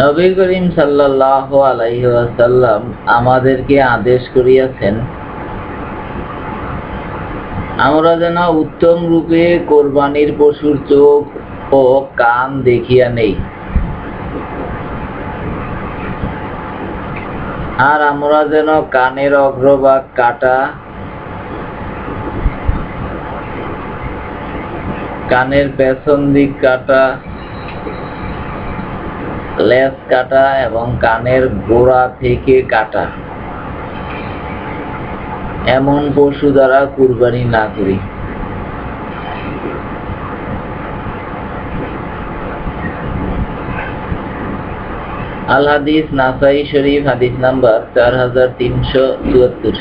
নবী করিম সাল্লাল্লাহু আলাইহি ওয়াসাল্লাম আমাদেরকে আদেশ করিয়াছেন, আমরা যেন উত্তম রূপে কোরবানির পশুর চোখ ও কান দেখিয়া নেই, আর আমরা যেন কানের অগ্রভাগ কাটা, কানের পেছন দিক কাটা, লেজ কাটা এবং কানের গোড়া থেকে কাটা এমন পশু দ্বারা কুরবানি না করি। আল হাদিস নাসাই শরীফ, হাদিস নাম্বার 4374।